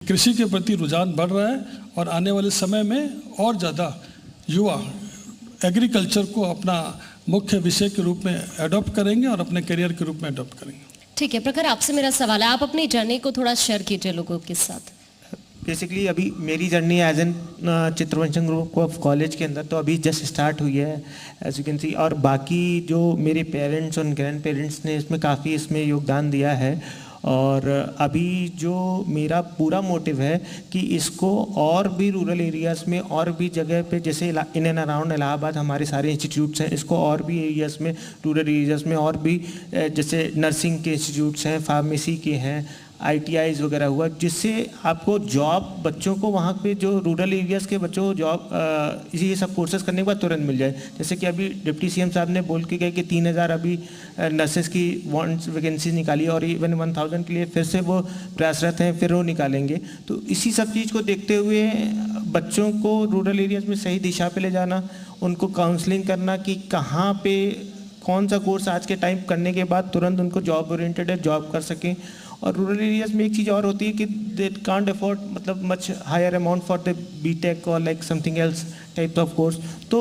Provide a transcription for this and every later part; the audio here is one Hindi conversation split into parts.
कृषि के प्रति रुझान बढ़ रहा है और आने वाले समय में और ज़्यादा युवा एग्रीकल्चर को अपना मुख्य विषय के रूप में अडॉप्ट करेंगे और अपने करियर के रूप में अडॉप्ट करेंगे। ठीक है प्रखर, आपसे मेरा सवाल है, आप अपनी जर्नी को थोड़ा शेयर कीजिए लोगों के साथ। बेसिकली अभी मेरी journey as an Chitravansham group of college के अंदर तो अभी जस्ट स्टार्ट हुई है एज यू कैन सी, और बाकी जो मेरे पेरेंट्स और ग्रैंड पेरेंट्स ने इसमें काफ़ी इसमें योगदान दिया है। और अभी जो मेरा पूरा मोटिव है कि इसको और भी रूरल एरियाज़ में और भी जगह पे, जैसे इन एंड अराउंड इलाहाबाद हमारे सारे इंस्टीट्यूट्स हैं, इसको और भी एरियाज़ में, रूरल एरियाज़ में और भी जैसे नर्सिंग के इंस्टीट्यूट्स हैं, फार्मेसी के हैं, ITIs वगैरह हुआ, जिससे आपको जॉब बच्चों को वहाँ पे जो रूरल एरियाज़ के बच्चों को जॉब ये सब कोर्सेज करने के बाद तुरंत मिल जाए। जैसे कि अभी डिप्टी CM साहब ने बोल के गए कि 3000 अभी नर्सेस की वैकेंसी निकाली और इवन 1000 के लिए फिर से वो प्रयासरत हैं, फिर वो निकालेंगे। तो इसी सब चीज़ को देखते हुए बच्चों को रूरल एरियाज़ में सही दिशा पर ले जाना, उनको काउंसलिंग करना कि कहाँ पर कौन सा कोर्स आज के टाइम करने के बाद तुरंत उनको जॉब ओरिएंटेड है, जॉब कर सकें। और रूरल एरियाज़ में एक चीज़ और होती है कि दे कांट अफोर्ड मतलब much higher amount for the BTech और like something else type of course. तो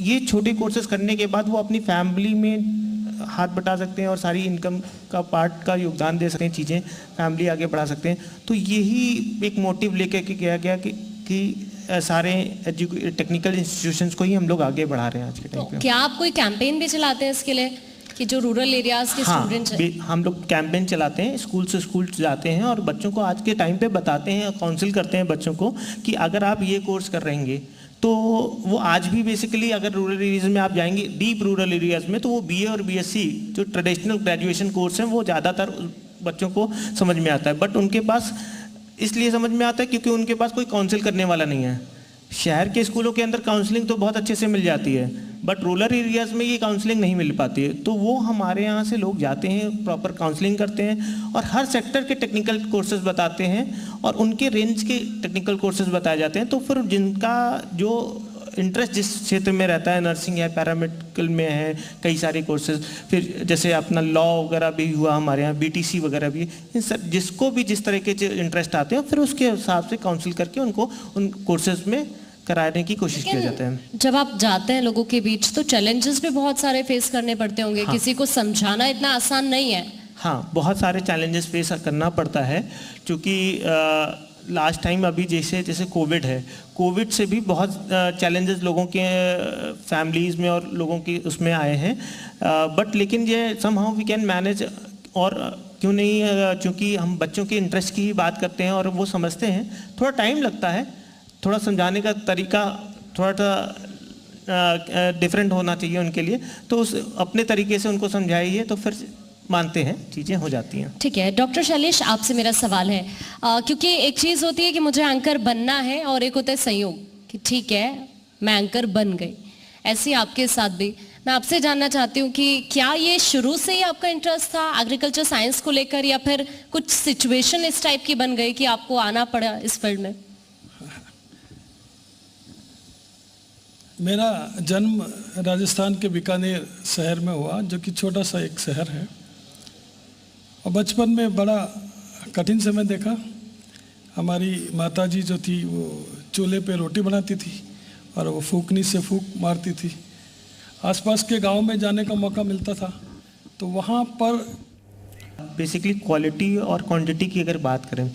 ये छोटे कोर्सेज करने के बाद वो अपनी फैमिली में हाथ बटा सकते हैं और सारी इनकम का पार्ट का योगदान दे सकते हैं, चीज़ें फैमिली आगे बढ़ा सकते हैं। तो यही एक मोटिव लेकर के किया गया कि सारे टेक्निकल इंस्टीट्यूशंस को ही हम लोग आगे बढ़ा रहे हैं आज के टाइम पे। क्या आप कोई कैंपेन भी चलाते हैं इसके लिए कि जो रूरल एरियाज के स्टूडेंट्स हैं? हम लोग कैंपेन चलाते हैं, स्कूल से स्कूल जाते हैं और बच्चों को आज के टाइम पे बताते हैं, काउंसिल करते हैं बच्चों को कि अगर आप ये कोर्स कर रहेंगे तो वो आज भी बेसिकली अगर रूरल एरियाज में आप जाएंगे, डीप रूरल एरियाज में, तो वो BA और BSc जो ट्रेडिशनल ग्रेजुएशन कोर्स हैं वो ज़्यादातर बच्चों को समझ में आता है। बट उनके पास इसलिए समझ में आता है क्योंकि उनके पास कोई काउंसिल करने वाला नहीं है। शहर के स्कूलों के अंदर काउंसलिंग तो बहुत अच्छे से मिल जाती है, बट रूरल एरियाज़ में ये काउंसलिंग नहीं मिल पाती है। तो वो हमारे यहाँ से लोग जाते हैं, प्रॉपर काउंसलिंग करते हैं और हर सेक्टर के टेक्निकल कोर्सेज बताते हैं और उनके रेंज के टेक्निकल कोर्सेज बताए जाते हैं। तो फिर जिनका जो इंटरेस्ट जिस क्षेत्र में रहता है, नर्सिंग है, पैरामेडिकल में है, कई सारे कोर्सेज, फिर जैसे अपना लॉ वगैरह भी हुआ हमारे यहाँ, BTC वगैरह भी, इन सब जिसको भी जिस तरह के इंटरेस्ट आते हैं फिर उसके हिसाब से काउंसिल करके उनको उन कोर्सेज में कराने की कोशिश किया जाता है। जब आप जाते हैं लोगों के बीच तो चैलेंजेस भी बहुत सारे फेस करने पड़ते होंगे। हाँ। किसी को समझाना इतना आसान नहीं है। हाँ, बहुत सारे चैलेंजेस फेस करना पड़ता है क्योंकि लास्ट टाइम अभी जैसे कोविड है, कोविड से भी बहुत चैलेंजेस लोगों के फैमिलीज़ में और लोगों की उसमें आए हैं। बट लेकिन ये समहाउ वी कैन मैनेज। और क्यों नहीं, क्योंकि हम बच्चों के इंटरेस्ट की ही बात करते हैं और वो समझते हैं। थोड़ा टाइम लगता है, थोड़ा समझाने का तरीका थोड़ा सा डिफरेंट होना चाहिए उनके लिए, तो उस अपने तरीके से उनको समझाइए तो फिर मानते हैं, चीज़ें हो जाती हैं। ठीक है डॉक्टर शैलेश, आपसे मेरा सवाल है, क्योंकि एक चीज़ होती है कि मुझे एंकर बनना है और एक होता है संयोग कि ठीक है मैं एंकर बन गई। ऐसे आपके साथ भी मैं आपसे जानना चाहती हूँ कि क्या ये शुरू से ही आपका इंटरेस्ट था एग्रीकल्चर साइंस को लेकर, या फिर कुछ सिचुएशन इस टाइप की बन गई कि आपको आना पड़ा इस फील्ड में? मेरा जन्म राजस्थान के बीकानेर शहर में हुआ, जो कि छोटा सा एक शहर है। और बचपन में बड़ा कठिन समय देखा। हमारी माताजी जो थी वो चूल्हे पे रोटी बनाती थी और वो फूकनी से फूक मारती थी। आसपास के गांव में जाने का मौका मिलता था तो वहाँ पर बेसिकली क्वालिटी और क्वांटिटी की अगर बात करें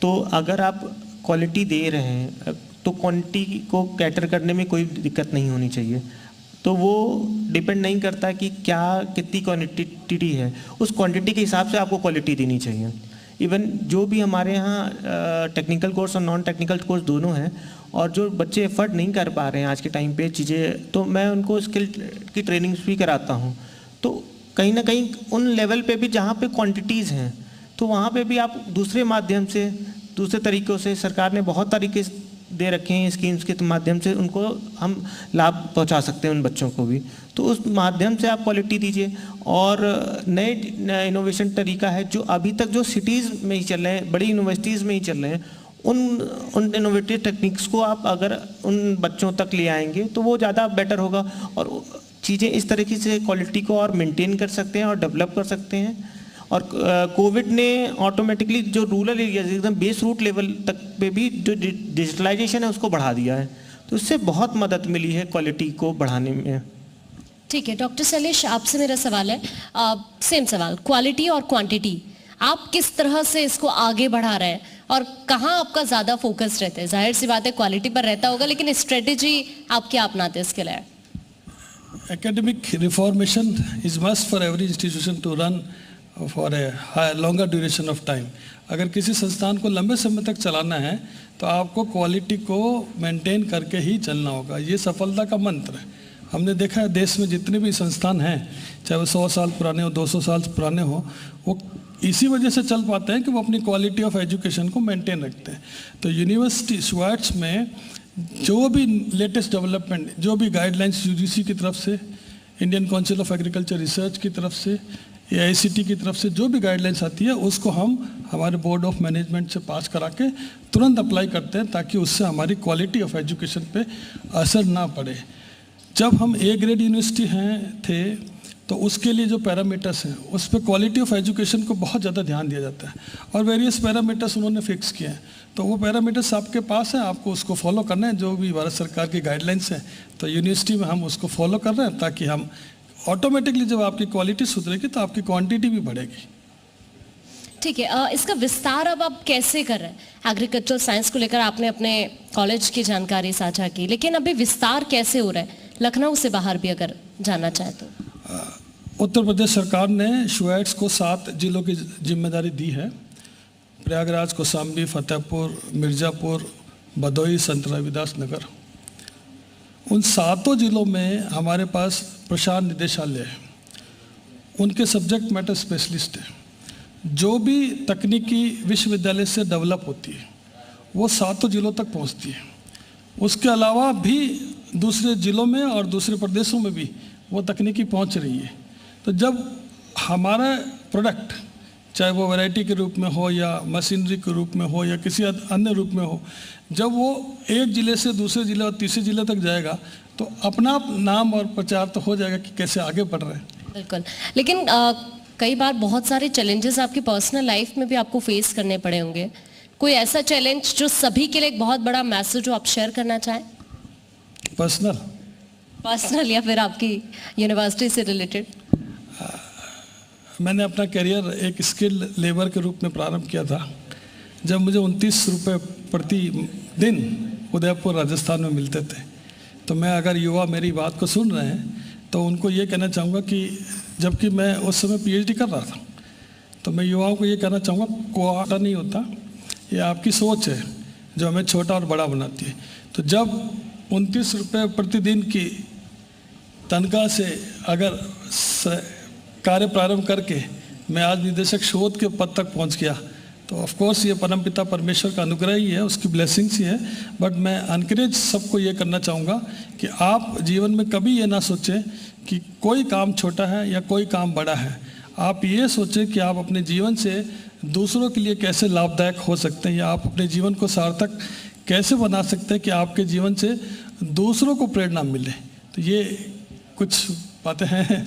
तो अगर आप क्वालिटी दे रहे हैं तो क्वांटिटी को कैटर करने में कोई दिक्कत नहीं होनी चाहिए। तो वो डिपेंड नहीं करता कि क्या कितनी क्वांटिटी है, उस क्वांटिटी के हिसाब से आपको क्वालिटी देनी चाहिए। इवन जो भी हमारे यहाँ टेक्निकल कोर्स और नॉन टेक्निकल कोर्स दोनों हैं, और जो बच्चे एफर्ट नहीं कर पा रहे हैं आज के टाइम पे चीज़ें, तो मैं उनको स्किल की ट्रेनिंग्स भी कराता हूँ। तो कहीं ना कहीं उन लेवल पे भी जहाँ पे क्वांटिटीज़ हैं तो वहाँ पे भी आप दूसरे माध्यम से, दूसरे तरीक़ों से, सरकार ने बहुत तरीके दे रखे हैं स्कीम्स के माध्यम से उनको हम लाभ पहुंचा सकते हैं उन बच्चों को भी। तो उस माध्यम से आप क्वालिटी दीजिए। और नए इनोवेशन तरीका है जो अभी तक जो सिटीज़ में ही चल रहे हैं, बड़ी यूनिवर्सिटीज़ में ही चल रहे हैं, उन इनोवेटिव टेक्निक्स को आप अगर उन बच्चों तक ले आएंगे तो वो ज़्यादा बेटर होगा और चीज़ें इस तरीके से क्वालिटी को और मेंटेन कर सकते हैं और डेवलप कर सकते हैं। और कोविड ने ऑटोमेटिकली जो रूरल एरियाज एकदम बेस रूट लेवल तक पे भी जो डिजिटलाइजेशन है उसको बढ़ा दिया है, तो इससे बहुत मदद मिली है क्वालिटी को बढ़ाने में। ठीक है डॉक्टर शैलेश, आपसे मेरा सवाल है, सेम सवाल, क्वालिटी और क्वांटिटी, आप किस तरह से इसको आगे बढ़ा रहे हैं और कहाँ आपका ज़्यादा फोकस रहता है? जाहिर सी बात है क्वालिटी पर रहता होगा, लेकिन स्ट्रेटेजी आप क्या अपनाते हैं इसके लिए? Academic reformation is must for every institution to run for a longer duration of time. अगर किसी संस्थान को लंबे समय तक चलाना है तो आपको क्वालिटी को मेंटेन करके ही चलना होगा, ये सफलता का मंत्र है। हमने देखा है देश में जितने भी संस्थान हैं, चाहे वो 100 साल पुराने हो, 200 साल पुराने हो, वो इसी वजह से चल पाते हैं कि वो अपनी क्वालिटी ऑफ एजुकेशन को मेंटेन रखते हैं। तो यूनिवर्सिटी शुआर्ट्स में जो भी लेटेस्ट डेवलपमेंट, जो भी गाइडलाइंस यूजीसी की तरफ से, Indian council of agriculture research की तरफ से, AICTE की तरफ से जो भी गाइडलाइंस आती है उसको हम हमारे बोर्ड ऑफ मैनेजमेंट से पास करा के तुरंत अप्लाई करते हैं, ताकि उससे हमारी क्वालिटी ऑफ एजुकेशन पे असर ना पड़े। जब हम A ग्रेड यूनिवर्सिटी थे तो उसके लिए जो पैरामीटर्स हैं उस पर क्वालिटी ऑफ एजुकेशन को बहुत ज़्यादा ध्यान दिया जाता है और वेरियस पैरामीटर्स उन्होंने फिक्स किए हैं। तो वो पैरामीटर्स आपके पास हैं, आपको उसको फॉलो करना है, जो भी भारत सरकार की गाइडलाइंस हैं। तो यूनिवर्सिटी में हम उसको फॉलो कर रहे हैं, ताकि हम ऑटोमेटिकली जब आपकी क्वालिटी सुधरेगी तो आपकी क्वांटिटी भी बढ़ेगी। ठीक है, इसका विस्तार अब आप कैसे कर रहे हैं? एग्रीकल्चरल साइंस को लेकर आपने अपने कॉलेज की जानकारी साझा की, लेकिन अभी विस्तार कैसे हो रहा है लखनऊ से बाहर भी अगर जानना चाहे तो? उत्तर प्रदेश सरकार ने शुआर्ट्स को 7 जिलों की जिम्मेदारी दी है। प्रयागराज, कौशाम्बी, फतेहपुर, मिर्ज़ापुर, भदोही, संत रविदास नगर, उन 7 जिलों में हमारे पास प्रसार निदेशालय है, उनके सब्जेक्ट मैटर स्पेशलिस्ट है। जो भी तकनीकी विश्वविद्यालय से डेवलप होती है वो 7 जिलों तक पहुंचती है। उसके अलावा भी दूसरे जिलों में और दूसरे प्रदेशों में भी वो तकनीकी पहुंच रही है। तो जब हमारा प्रोडक्ट, चाहे वो वैरायटी के रूप में हो या मशीनरी के रूप में हो या किसी अन्य रूप में हो, जब वो एक ज़िले से दूसरे ज़िले और तीसरे ज़िले तक जाएगा तो अपना नाम और प्रचार तो हो जाएगा कि कैसे आगे बढ़ रहे हैं। बिल्कुल, लेकिन कई बार बहुत सारे चैलेंजेस आपकी पर्सनल लाइफ में भी आपको फेस करने पड़े होंगे। कोई ऐसा चैलेंज जो सभी के लिए एक बहुत बड़ा मैसेज जो आप शेयर करना चाहें? पर्सनल या फिर आपकी यूनिवर्सिटी से रिलेटेड? मैंने अपना करियर एक स्किल्ड लेबर के रूप में प्रारंभ किया था, जब मुझे 29 रुपये प्रति दिन उदयपुर राजस्थान में मिलते थे। तो मैं, अगर युवा मेरी बात को सुन रहे हैं तो उनको ये कहना चाहूँगा कि जबकि मैं उस समय PhD कर रहा था, तो मैं युवाओं को ये कहना चाहूँगा, क्वाटा नहीं होता, ये आपकी सोच है जो हमें छोटा और बड़ा बनाती है। तो जब 29 रुपये प्रतिदिन की तनख्वाह से अगर कार्य प्रारंभ करके मैं आज निदेशक शोध के पद तक पहुंच गया, तो ऑफ कोर्स ये परमपिता परमेश्वर का अनुग्रह ही है, उसकी ब्लेसिंग्स ही है। बट मैं एनकरेज सबको ये करना चाहूँगा कि आप जीवन में कभी ये ना सोचें कि कोई काम छोटा है या कोई काम बड़ा है। आप ये सोचें कि आप अपने जीवन से दूसरों के लिए कैसे लाभदायक हो सकते हैं, या आप अपने जीवन को सार्थक कैसे बना सकते हैं कि आपके जीवन से दूसरों को प्रेरणा मिले। तो ये कुछ बातें हैं।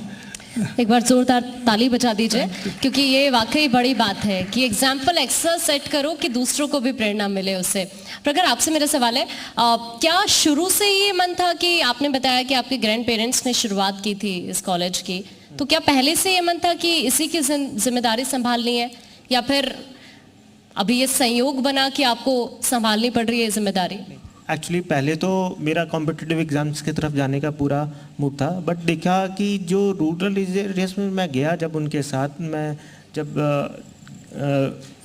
एक बार जोरदार ताली बजा दीजिए, क्योंकि ये वाकई बड़ी बात है कि एग्जाम्पल ऐसा सेट करो कि दूसरों को भी प्रेरणा मिले उससे। प्रगर, आपसे मेरा सवाल है, क्या शुरू से ये मन था कि आपने बताया कि आपके ग्रैंड पेरेंट्स ने शुरुआत की थी इस कॉलेज की, तो क्या पहले से ये मन था कि इसी की जिम्मेदारी संभालनी है, या फिर अभी ये संयोग बना कि आपको संभालनी पड़ रही है जिम्मेदारी? एक्चुअली पहले तो मेरा कॉम्पिटिटिव एग्जाम्स की तरफ जाने का पूरा मूड था, बट देखा कि जो रूरल एरियाज में मैं गया, जब उनके साथ मैं जब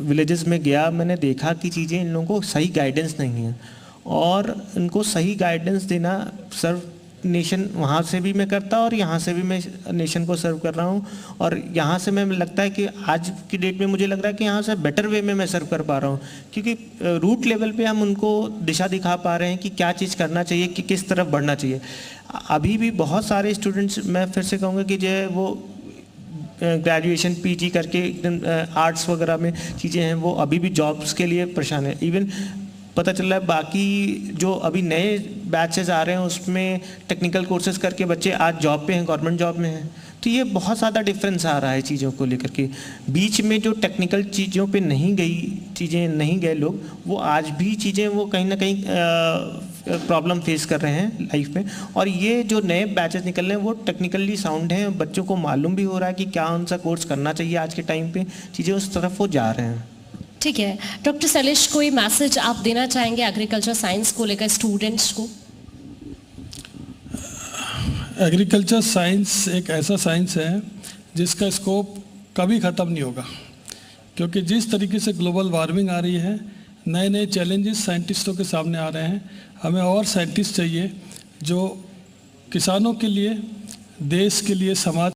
विलेजेस में गया, मैंने देखा कि चीज़ें इन लोगों को सही गाइडेंस नहीं है, और इनको सही गाइडेंस देना सर्व नेशन वहाँ से भी मैं करता और यहाँ से भी मैं नेशन को सर्व कर रहा हूँ। और यहाँ से मैं लगता है कि आज की डेट में मुझे लग रहा है कि यहाँ से बेटर वे में मैं सर्व कर पा रहा हूँ, क्योंकि रूट लेवल पे हम उनको दिशा दिखा पा रहे हैं कि क्या चीज़ करना चाहिए, कि किस तरफ बढ़ना चाहिए। अभी भी बहुत सारे स्टूडेंट्स, मैं फिर से कहूँगा कि जो है वो ग्रेजुएशन PG करके एकदम आर्ट्स वगैरह में चीज़ें हैं, वो अभी भी जॉब्स के लिए परेशान है। इवन पता चल रहा है बाकी जो अभी नए बैचेस आ रहे हैं उसमें टेक्निकल कोर्सेज करके बच्चे आज जॉब पे हैं, गवर्नमेंट जॉब में हैं। तो ये बहुत ज़्यादा डिफरेंस आ रहा है चीज़ों को लेकर के। बीच में जो टेक्निकल चीज़ों पे नहीं गए लोग, वो आज भी चीज़ें वो कहीं ना कहीं प्रॉब्लम फेस कर रहे हैं लाइफ में। और ये जो नए बैचेस निकल रहे हैं वो टेक्निकली साउंड हैं, बच्चों को मालूम भी हो रहा है कि क्या उनसा कोर्स करना चाहिए। आज के टाइम पे चीज़ें उस तरफ वो जा रहे हैं। ठीक है डॉक्टर शैलेश, कोई मैसेज आप देना चाहेंगे एग्रीकल्चर साइंस को लेकर स्टूडेंट्स को? एग्रीकल्चर साइंस एक ऐसा साइंस है जिसका स्कोप कभी ख़त्म नहीं होगा, क्योंकि जिस तरीके से ग्लोबल वार्मिंग आ रही है, नए नए चैलेंजेस साइंटिस्टों के सामने आ रहे हैं। हमें और साइंटिस्ट चाहिए जो किसानों के लिए, देश के लिए, समाज